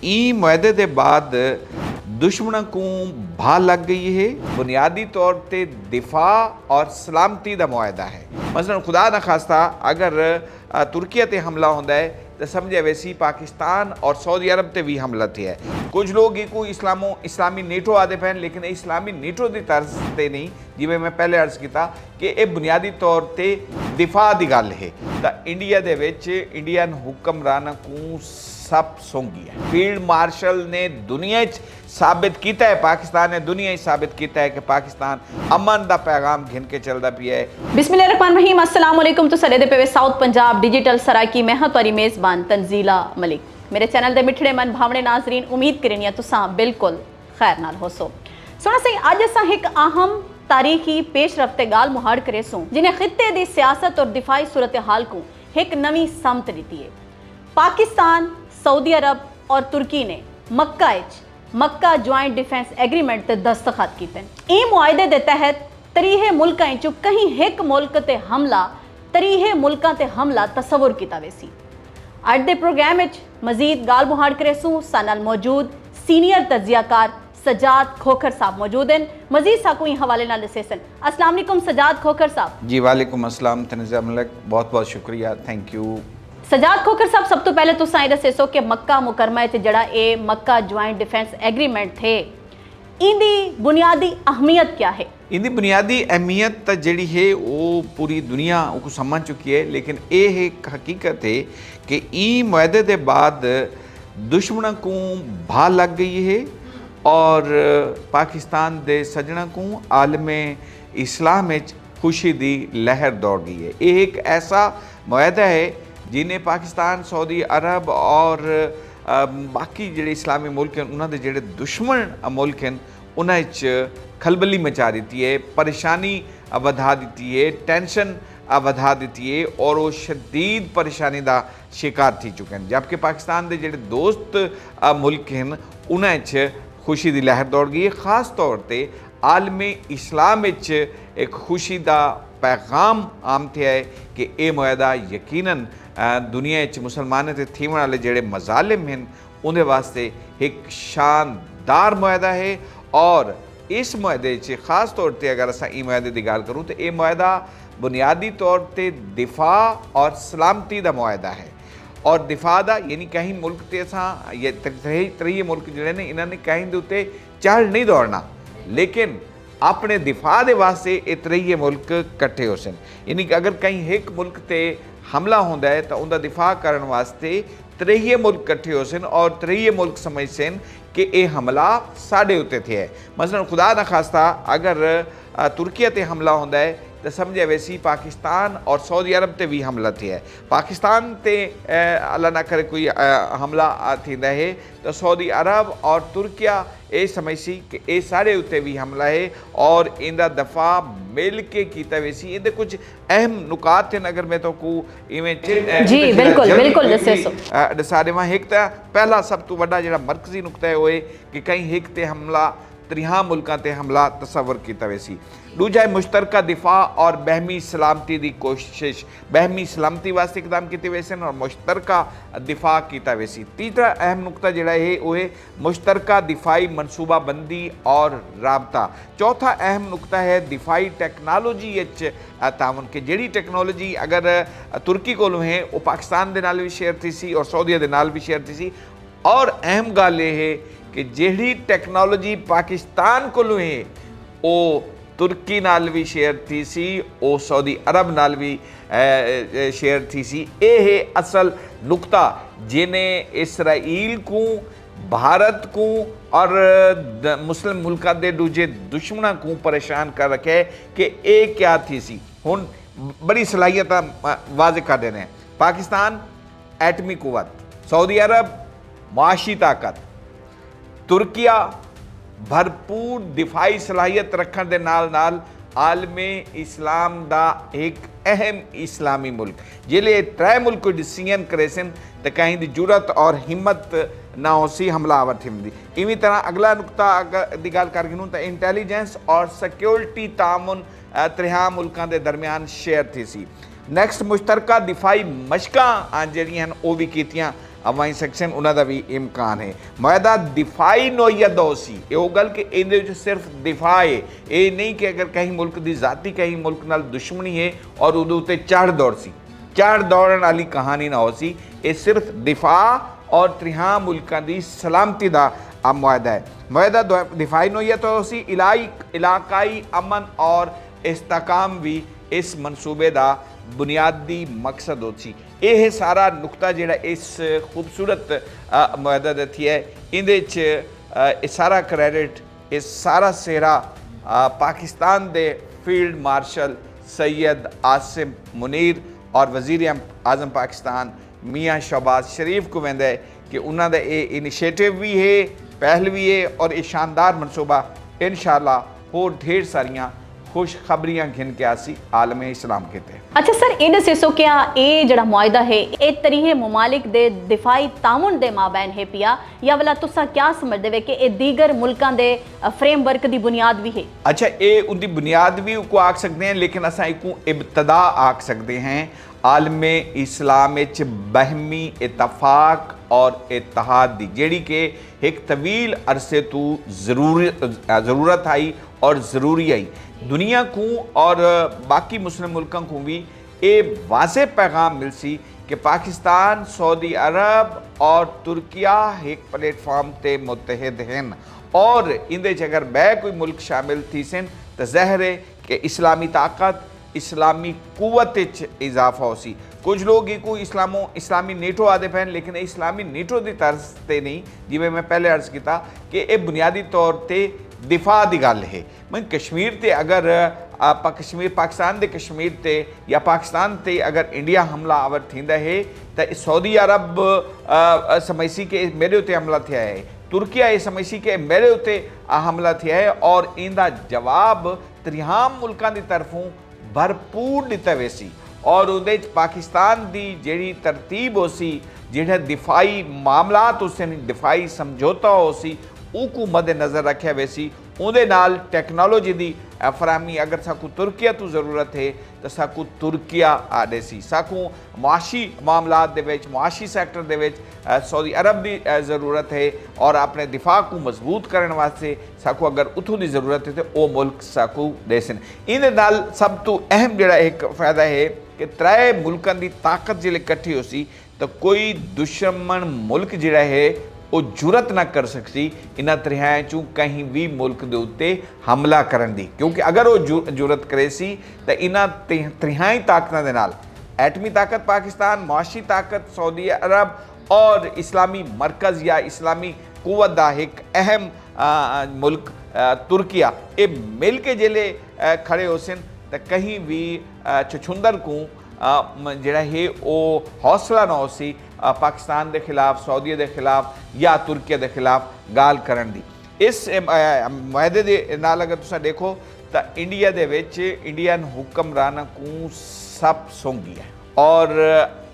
ई मुआहदे के बाद दुश्मनों को भा लग गई है। बुनियादी तौर पर दिफा और सलामती का मुआहदा है। मसलन खुदा न खास्ता अगर तुर्की ते हमला होता है तो समझे वैसी पाकिस्तान और सऊदी अरब ते भी हमला थे है। कुछ लोग को इस्लामी नेटो आते पे, लेकिन इस्लामी नेटो की तर्ज से नहीं, जिमें मैं पहले अर्ज किया कि यह बुनियादी तौर पर दिफा की गल है। तो इंडिया दे विच इंडियन हुक्मराना को सब सौंगी है। फील्ड मार्शल ने दुनिया साबित किया है, पाकिस्तान ने दुनिया साबित किया है कि पाकिस्तान अमन का पैगाम घिन के चलता पिया है। बिस्मिल्लाहिर्रहमानिर्रहीम, अस्सलाम वालेकुम। तो सडे दे पे साउथ पंजाब डिजिटल सराकी मैं हाँ तुहारी मेज़बान तंजीला मलिक। मेरे चैनल के मिठड़े मन भावने नाजरीन, उम्मीद करनी तुसां बिल्कुल खैर नाल होसो। सुना सही, अज असां एक अहम तारीखी पेश रफ्ते गाल मुहाड़ करे सूं जिन्हें खिते की सियासत और दिफाई सूरत हाल को एक नवी समत दी है। पाकिस्तान, सऊदी अरब और तुर्की ने मक्का ज्वाइंट डिफेंस एग्रीमेंट ते दस्तखत किए। इस मुआहदे के तहत तरीहे मुल्कों चो कहीं एक मुल्क ते हमला तरीहे मुल्कों ते हमला तस्वुर किया वेसी। अज के प्रोग्राम मजीद गाल मुहाड़ करेसूँ सानल मौजूद सीनियर तजियाकार सजाद खोखर साहब मौजूद हैं। मजीद साकू हवाले नाल दसेसन। अस्सलाम वालेकुम सजाद खोखर साहब। जी वालेकुम अस्सलाम तंजीला मलिक, बहुत बहुत शुक्रिया, थैंक यू। सजाद खोखर साहब, सब तो पहले तुसां ये दसेसो कि मक्का मुकरमा जड़ा ये मक्का ज्वाइंट डिफेंस एग्रीमेंट थे, इनकी बुनियादी अहमियत क्या है? इनकी बुनियादी अहमियत जी है वो पूरी दुनिया को समझ चुकी है, लेकिन ये एक हकीकत है कि ई मुआहदे के बाद दुश्मनों को भा लग गई है और पाकिस्तान के सजना को आलम इस्लाम में खुशी की लहर दौड़ गई है। ये एक ऐसा मुआहदा है जिन्हें पाकिस्तान, सऊदी अरब और बाकी जो इस्लामी मुल्क हैं उन्होंने जोड़े दुश्मन मुल्क हैं उन्हें खलबली मचा दी है, परेशानी वधा दी है, टेंशन वधा दी है और वो शदीद परेशानी का शिकार थी चुके हैं। जबकि पाकिस्तान के जोड़े दोस्त मुल्क हैं उन्हें खुशी की लहर दौड़ गई है। खास तौर पर आलम इस्लाम एक खुशी का पैगाम आम थे है कि यह मुआहदा यकीनन दुनिया मुसलमानों से थीवन वाले जोड़े मजालिम हैं उनके वास्ते एक शानदार मुआहदा है। और इस मुआहदे खास तौर पर अगर अस मुआहदे की गल करूँ तो यह मुआहदा बुनियादी तौर पर दिफा और सलामती का मुआहदा है। और दिफा का यानी कहीं मुल्क से तरीहे मुल्क जोड़े ने इन्होंने कहीं के उत्ते चढ़ नहीं दौड़ना, लेकिन अपने दिफा के वास्ते ये तरीहे मुल्क कट्ठे हो सन। यानी कि अगर कहीं एक मुल्क से हमला होता है तो उनका दिफा करने वास्ते तरीहे मुल्क कट्ठे हो सन और तरीहे मुल्क समझ सन कि ये हमला साढ़े उत्ते थे है। मसलन खुदा न खास्ता अगर तुर्की ते हमला होता है तो समझे वैसी पाकिस्तान और सऊदी अरब ते भी हमला थे है। पाकिस्तान ते अल्लाह ना करे कोई हमला थींदा है तो सऊदी अरब और तुर्किया ये समझसी कि ये साढ़े उत्ते भी हमला है और इनका दफा मिल के किया वैसी। इनके कुछ अहम नुकात हैं, अगर मैं तो को इवें जी बिल्कुल दसा देवां। एक तो पहला सब तो बड़ा जो मरकजी नुकता है वो है कि कहीं एक ते हमला त्रिहा मुल्कों ते हमला तस्वर किया वैसी। दूजा है मुश्तरका दिफा और बहमी सलामती की कोशिश, बहमी सलामती वास्ते इकदाम किए वैसे और मुश्तरका दिफा किया वैसी। तीसरा अहम नुकता जोड़ा है वो है मुश्तरका दिफाई मनसूबाबंदी और राबता। चौथा अहम नुकता है दिफाई टैक्नोलॉजी तावन के जी टैक्नोलॉजी अगर तुर्की को है वो पाकिस्तान के नाल भी शेयर थी सी और सऊदी के नाल भी शेयर थी सी। और अहम गल ये है कि जिहड़ी टैक्नोलॉजी पाकिस्तान को है वो तुर्की नाल भी शेयर थी सी, वो सऊदी अरब नाल भी शेयर थी सी। ये है असल नुकता जिन्हें इसराइल को, भारत को और मुस्लिम मुल्कों के दूजे दुश्मनों को परेशान कर रखे है कि ये क्या थी सी। हुण बड़ी सलाहियत वाज़े कर देने हैं। पाकिस्तान एटमी कुवत, सऊदी अरब माशी ताकत, तुर्किया भरपूर दिफाई सलाहियत रखने के नाल नाल आलम इस्लाम का एक अहम इस्लामी मुल्क जिले त्रै मुल्क को डिसीजन करे सन तो कहीं की जरूरत और हिम्मत ना हो सी हमलावर थी। इवी तरह अगला नुकता की गल कर गिनूँ तो इंटैलीजेंस और सिक्योरिटी तामुन त्रिहा मुल्कों के दरमियान शेयर थी सी। नैक्सट मुश्तरका दिफाई मशकां जड़ियां वो भी कीतियां ਅਵਾਈ ਸਕਸ਼ਨ ਉਹਨਾਂ ਦਾ ਵੀ ਇਮਕਾਨ ਹੈ। ਮੁਆਹਦਾ ਦਿਫਾਈ ਨੋਈਅਤ ਦਾ ਸੀ, ਇਹ ਉਹ ਗੱਲ ਕਿ ਇਹਦੇ ਵਿੱਚ ਸਿਰਫ ਦਿਫਾ ਹੈ, ਇਹ ਨਹੀਂ ਕਿ ਅਗਰ ਕਹੀਂ ਮੁਲਕ ਦੀ ਜ਼ਾਤੀ ਕਹੀਂ ਮੁਲਕ ਨਾਲ ਦੁਸ਼ਮਣੀ ਹੈ ਔਰ ਉਹਦੇ ਉੱਤੇ ਚੜ੍ਹ ਦੌੜ ਸੀ, ਚੜ੍ਹ ਦੌੜਨ ਵਾਲੀ ਕਹਾਣੀ ਨਾ ਹੋ ਸੀ। ਇਹ ਸਿਰਫ ਦਿਫਾ ਔਰ 63 ਮੁਲਕਾਂ ਦੀ ਸਲਾਮਤੀ ਦਾ मुआहदा है। मुआहदा दिफाई नोयत हो सी, इलाकाई अमन और इस्तेकाम भी इस मनसूबे का बुनियादी मकसद हो सी। यह सारा नुकता जिहड़ा इस खूबसूरत मुआहदा दा थी है, इहदे सारा क्रेडिट, इस सारा सेहरा पाकिस्तान दे फील्ड मार्शल सैयद आसिम मुनीर और वज़ीर आज़म पाकिस्तान मियाँ शहबाज शरीफ को वेंदा है कि उन्हों का ये इनिशिएटिव भी है, पहल भी है और ये शानदार मनसूबा इंशाअल्लाह होर ढेर सारियां खुशखबरियां घिन के आसी आलम इस्लाम के ते। अच्छा सर, ये दसो क्या ये जड़ा मुआहदा है ये तरीहे मुमालिक दे दिफाई ताउन दे माबैन है पिया, या वाला तुसा क्या समझदे वे कि ये दीगर मुल्कां दे फ्रेमवर्क दी बुनियाद भी है? अच्छा, ये उनकी बुनियाद भी को आख सकते हैं, लेकिन असा इको इब्तदा आख सकते हैं। आलम इस्लाम बहमी इतफाक और इत्तेहाद दी जिहड़ी कि एक तवील अरसे तो ज़रूरत आई और ज़रूरी आई दुनिया को और बाकी मुस्लिम मुल्कों को भी ये वाज़े पैगाम मिल सी कि पाकिस्तान, सऊदी अरब और तुर्किया एक प्लेटफॉर्म ते मुतहद हैं और इंदे अगर बै कोई मुल्क शामिल थी सन तो ज़ाहिर है कि इस्लामी ताकत, इस्लामी कुवत इजाफा हो सी। कुछ लोग को इस्लामी नेटो आदे पैन, लेकिन इस्लामी नेटो की तर्ज से नहीं, जिमें मैं पहले अर्ज किया कि यह बुनियादी तौर पर दिफा की गल है। मैं कश्मीर ते अगर कश्मीर पाकिस्तान के कश्मीर ते या पाकिस्तान ते अगर इंडिया हमला आवर थींदा है तो सऊदी अरब समझसी के मेरे उत्ते हमला थिया है, तुर्किया ये समझसी के मेरे उत्ते हमला थिया है और इनका जवाब 63 मुल्कों की तरफों भरपूर दिता वेसी और उहदे पाकिस्तान की जिहड़ी तरतीब हो सी, जिहड़ा दिफाई मामलात उसे दिफाई समझौता हो सी उको मद्देनज़र रखा वैसी उहदे नाल टैक्नोलॉजी की फराहमी अगर साकू तुर्किया तो ज़रूरत है तो साकू तुर्किया आडे सी, साकू मुआशी मामलात दे विच मुआशी सैक्टर दे विच सऊदी अरब की ज़रूरत है और अपने दिफा को मजबूत करने वास्ते साकू अगर उतों की ज़रूरत है तो वह मुल्क साकू दे सन। इहदे नाल सब तो अहम जिहड़ा एक फ़ायदा है कि 3 मुल्कों की ताकत जिहड़ी इकट्ठी हो सी तो कोई दुश्मन मुल्क जिहड़ा है वो जुरत ना कर सकती इन्हां 3 चों कहीं भी मुल्क के उत्ते हमला करन दी, क्योंकि अगर वो जुरत करे सी तो इन्हां 3 ताकतों के नाल एटमी ताकत पाकिस्तान, मुआशी ताकत सऊदी अरब और इस्लामी मरकज़ या इस्लामी कुव्वत दा एक अहम मुल्क तुर्किया ये मिल के जिले खड़े हो सन तो कहीं भी छछुंदर को जिहड़ा है वो हौसला ना हो सी पाकिस्तान के खिलाफ, सऊदी के खिलाफ या तुर्किया के खिलाफ गाल करन दी। इस मुआहदे दे नाल अगर तुसीं देखो तो इंडिया दे विच इंडियन हुक्मराना को सब सोंगी है और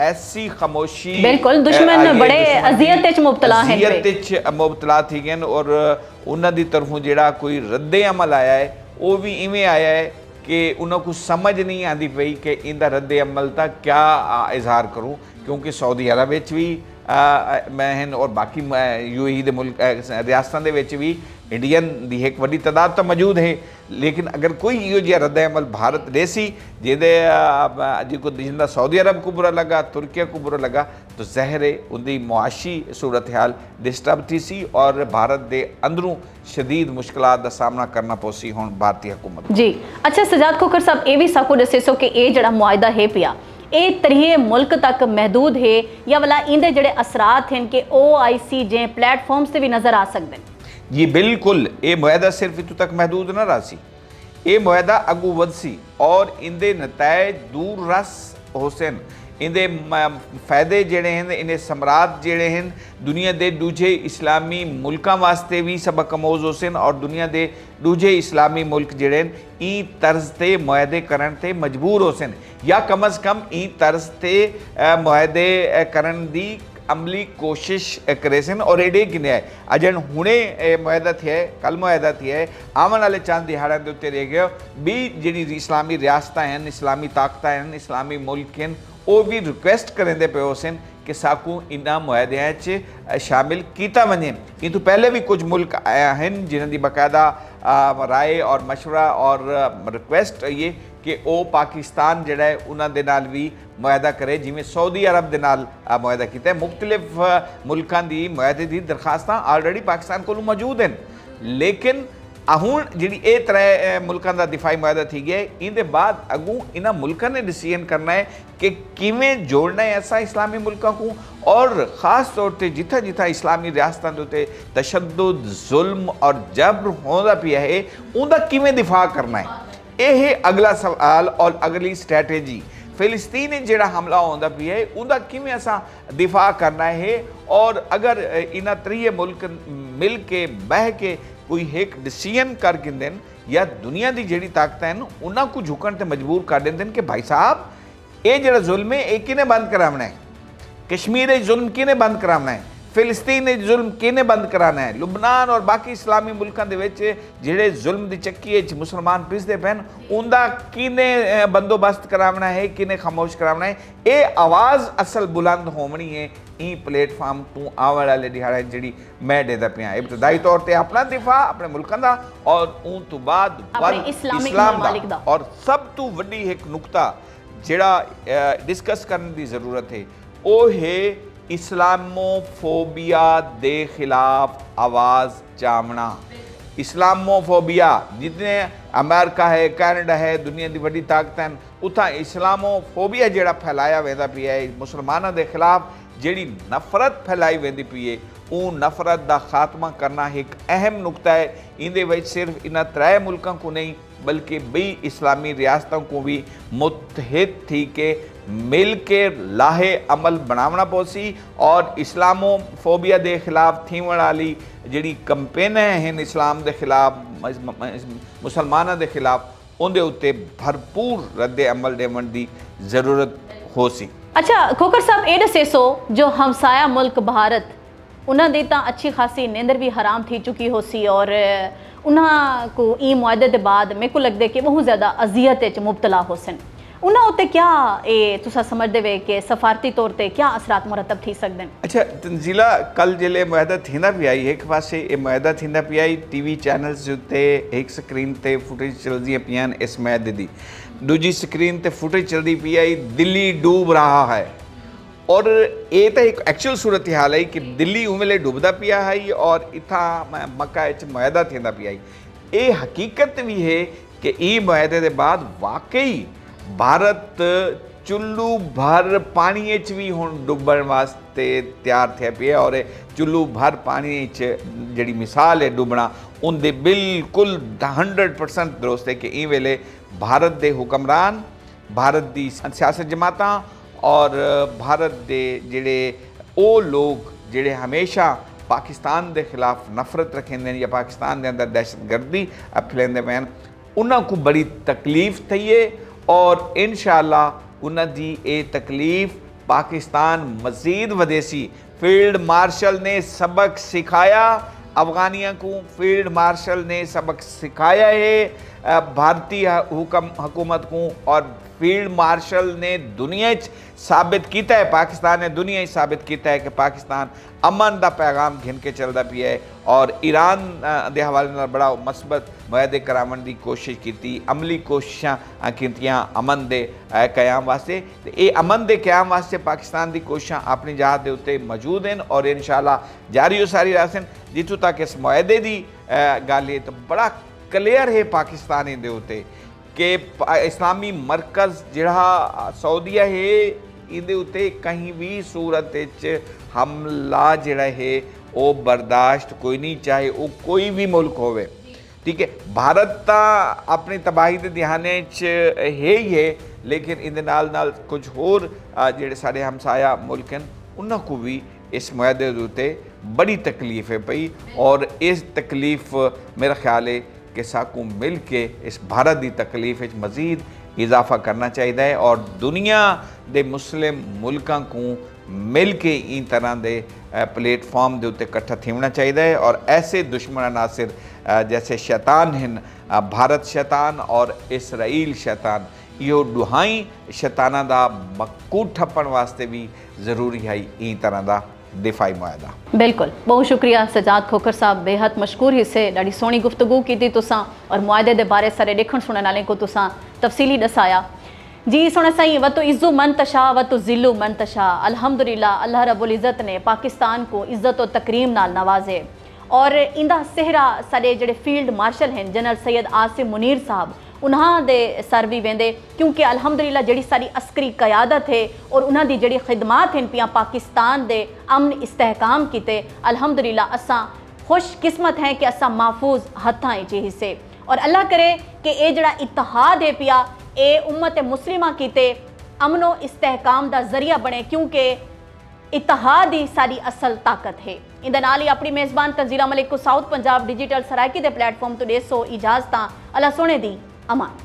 ऐसी खामोशी बिल्कुल दुश्मन बड़े अजियत विच मुब्तला हैं, अजियत विच मुब्तला थी गए और उन्हां दी तरफों जिहड़ा कोई रद्दे अमल आया है वो भी इवें आया है कि उन्होंने को समझ नहीं आती पई कि इनका रद्द अमल का क्या इजहार करूँ, क्योंकि सऊदी अरब भी मैं और बाकी UAE दे मुल्क रियासतों के भी इंडियन की एक वड्डी तादाद तो मौजूद है, लेकिन अगर कोई इहो जिहा रद्द अमल भारत दे सी जिंदा सऊदी अरब को बुरा लगा, तुर्किया को बुरा लगा तो ज़ाहिर है उनकी मुआशी सूरत हाल डिस्टर्ब थी सी और भारत के अंदरों शदीद मुश्किलात का सामना करना पोसी हुण भारतीय हुकूमत जी। अच्छा सजाद खोखर साहब ये भी साकू दसे सो कि ये जड़ा मुआहदा है पिया ये तरीहे मुल्क तक महदूद है या वाला इंदे जड़े असरात हैं कि OIC जे प्लेटफॉर्म्स से भी नज़र आ सकते हैं? जी बिल्कुल, ये मुआहदा सिर्फ इतों तक महदूद ना रहा सी, ये मुआहदा अगू वध सी और इंदे नतायज दूर रस होसन, इंदे फायदे जिहड़े हैं इन्हें समरात जिहड़े हैं दुनिया के दूजे इस्लामी मुल्कों वास्ते भी सबक आमोज होसन और दुनिया के दूजे इस्लामी मुल्क जिहड़े हैं ई तर्ज ते मुआहदे करन ते मजबूर होसन या कम अज़ कम ई तर्ज ते मुआहदे करन दी अमली कोशिश करे सन और एडे किने है अजन हुणे मुआहदा थिया है, कल मुआहदा थिया है, आवन वाले चंद दिहाड़ों के उत्ते रह गए भी जिहड़ी इस्लामी रियासतां हैं, इस्लामी ताकतां हैं, इस्लामी मुल्क हैं ਉਹ ਵੀ ਰਿਕੁਐਸਟ ਕਰਦੇ ਪਏ ਹੋ ਸਨ कि साकू इन्हां मुआहदियां च शामिल किया वञे। इन तो पहले भी कुछ मुल्क आया हैं जिन्हां दी बाकायदा राय और मशवरा और रिक्वेस्ट ये कि वो पाकिस्तान जिहड़ा है उन्हां दे नाल भी मुआहदा करे, जिवें सऊदी अरब दे नाल मुआहदा कीता है। मुख्तलिफ मुल्कां दी मुआहदे दी दरखास्तां ऑलरेडी पाकिस्तान कोल मौजूद हैं, लेकिन हुण जिहड़ी ये त्रै मुल्कां दा दिफाई मुआहदा थी गया, इहदे बाद अगों इन्हां मुल्कां ने डिसीजन करना है कि किवें जोड़ना है ऐसा इस्लामी मुल्कां को, और ख़ास तौर पर जिथा जिथा इस्लामी रियासतां दे उत्ते तशद्दुद जुल्म और जबर होंदा पिया है उहदा किवें दिफा करना है। यह अगला सवाल और अगली स्ट्रैटेजी फिलिस्तीन जिहड़ा हमला होंदा पिया है उहदा किवें असां दिफा करना है। और अगर इन्हां त्रीए मुल्क मिल के बह के कोई एक डिसीजन कर दें या दुनिया की जिहड़ी ताकत हैं उन्हां को झुकण ते मजबूर कर देंदे कि भाई साहब ये जिहड़ा जुल्म है ये किने बंद करावना है, कश्मीर जुल्म किने बंद करावना है, फिलिस्तीन जुल्म किने बंद कराना है, लुबनान और बाकी इस्लामी मुल्कों के विच जिहड़े जुल्म की चक्की मुसलमान पिसदे पैन उनका किने बंदोबस्त करावना है, किने खामोश करावना है। ये आवाज़ असल बुलंद होनी है ई प्लेटफार्म तो आने वाले दिहाड़े जी मैं देता पिया इब्तदाई तौर पर अपना दिफा अपने मुल्कों का और उन तो बाद इस्लाम दा। और सब तो वड्डी एक नुकता जिहड़ा डिस्कस करने की ज़रूरत है वो है इस्लामोफोबिया दे खिलाफ आवाज़ चावना। इस्लामोफोबिया जितने अमेरिका है, कैनेडा है, दुनिया की बड़ी ताकत हैं, उतना इस्लामोफोबिया जिहड़ा फैलाया वेंदा पिया है मुसलमानों के खिलाफ, जिहड़ी नफरत फैलाई वेंदी पई है वो नफरत का खात्मा करना एक अहम नुकता है। इहदे विच सिर्फ इन्हां त्रै मुल्कों को नहीं बल्कि बई इस्लामी रियासतों को भी मुत्तहिद थी के मिल के लाहे अमल बनावना पौसी और इस्लामोफोबिया के खिलाफ थीवण वाली जिहड़ी कंपेन हैं इस्लाम के खिलाफ मुसलमानों के खिलाफ उनके उत्ते भरपूर रद्द अमल देवन की ज़रूरत हो सी। अच्छा खोकर साहब ये दसे सो जो हमसाया मुल्क भारत उन्होंने दी तां अच्छी खासी नींदर भी हराम थी चुकी हो सी और उन्होंने को ई मुआहदे के बाद मेरे को लगता है कि बहुत ज़्यादा अजियत मुबतला हो सन उन्होंने उत्ते क्या ये तुसा समझते वे कि सफारती तौर पर क्या असरात मुरतब थी सकते हैं। अच्छा तंजीला कल जिले मुआहदा थींदा पिया एक पासे ये मुआहदा थींदा पिया टीवी चैनल्स के उत्ते एक स्क्रीन ते फुटेज चलदी पियां इस मुआहदे दी, दूजी स्क्रीन ते फुटेज चलती पी आई दिल्ली डूब रहा है और ये तो एक एक्चुअल सूरत हाल है कि दिल्ली उवेले डूबदा पिया है और इतना मक्का मुआहदा थींदा पिया। ये हकीकत भी है कि ई मुआहदे के बाद वाकई भारत चुल्लू भर पानी भी हुण डुबण वास्ते तैयार थे पे और चुल्लू भर पानी जी मिसाल है डुबना उनके बिल्कुल 100% दुरुस्त है कि ई वेले भारत के हुक्मरान भारत की सियासत जमातां और भारत के जिहड़े वो लोग जिहड़े हमेशा पाकिस्तान के खिलाफ नफरत रखेंदे या पाकिस्तान के अंदर दहशतगर्दी फैलाते पे उन्हां को बड़ी तकलीफ थी है और इंशाअल्लाह उन्हां दी ये तकलीफ पाकिस्तान मज़ीद वधेसी। फील्ड मार्शल ने सबक सिखाया अफगानियों को, फील्ड मार्शल ने सबक सिखाया है भारतीय हुकूमत को और फील्ड मार्शल ने दुनिया साबित किया है, पाकिस्तान ने दुनिया साबित किया है कि पाकिस्तान अमन का पैगाम घिन के चलता पिया है और ईरान के हवाले नाल बड़ा मस्बत मुआहदे करावन की कोशिश की, अमली कोशिशां कीतियां अमन के क्याम वास्ते। तो ये अमन के क्याम वास्ते पाकिस्तान की कोशिशां अपनी जहाज के उत्ते मौजूद हैं और इंशाअल्लाह जारी सारी रहसन। जितों तक इस मुआहदे की गल है तो बड़ा क्लियर है पाकिस्तानी दे उत्ते कि इस्लामी मरकज़ जिहड़ा सऊदीया है इहदे उत्ते कहीं भी सूरत हमला जिहड़ा है वो बर्दाश्त कोई नहीं, चाहे वो कोई भी मुल्क होवे। ठीक है, भारत तो अपनी तबाही के ध्याने है ही है, लेकिन इहदे नाल नाल कुछ होर जिहड़े साडे हमसाया मुल्क हैं उन्हां को भी इस मुआहदे दे उत्ते बड़ी तकलीफ है पई और इस तकलीफ मेरा ख्याल है कि साकू मिल के इस भारत की तकलीफ मज़ीद इजाफा करना चाहिए और दुनिया के मुस्लिम मुल्कों को मिल के इन तरह के प्लेटफॉर्म के उत्ते इकट्ठा थीवना चाहिए और ऐसे दुश्मन अनासिर जैसे शैतान हैं, भारत शैतान और इसराइल शैतान, इहो ॾुहाई शैताना दा मकूद ठप्पण वास्ते भी ज़रूरी है ई तरह दा दिफाई मुआहदा। बिल्कुल, बहुत शुक्रिया सजाद खोखर साहब, बेहद मशकूर हिस्से ॾाढी सोहनी गुफ्तगू की तुसां और मुआहदे दे बारे सारे ॾेखण सुनण वाले को तुसां तफसीली दसाया। जी सोना साईं, व तो इज़्ज़ु मन तशा व तो ज़िल्लु मन तशा। अल्हम्दुलिल्लाह अल्लाह रब्बुल इज़्ज़त ने पाकिस्तान को इज़्ज़त और तकरीम नाल नवाजे और इंदा सेहरा साडे जिहड़े फील्ड मार्शल हैं जनरल सैयद आसिम मुनीर साहब उन्हां दे सर भी वेंदे, क्योंकि अल्हम्दुलिल्लाह जिहड़ी सारी अस्करी क़यादत है और उन्हां दी जिहड़ी खिदमात हैं पिया पाकिस्तान दे अमन इस्तेहकाम कीते, अल्हम्दुलिल्लाह असां खुशकिस्मत हैं कि असां महफूज हत्थां च हिस्से और अल्लाह करे कि ये जिहड़ा इत्तेहाद है पिया ए उम्मत मुस्लिमा कीते अमनो इस्तेहकाम दा जरिया बने, क्योंकि इत्तेहाद ही सारी असल ताकत है। इंदे नाल ही अपनी मेज़बान तंजीला मलिक को साउथ पंजाब डिजिटल सरायकी दे प्लेटफॉर्म तो 150 इजाजतां। अल्लाह सोने दी अमान।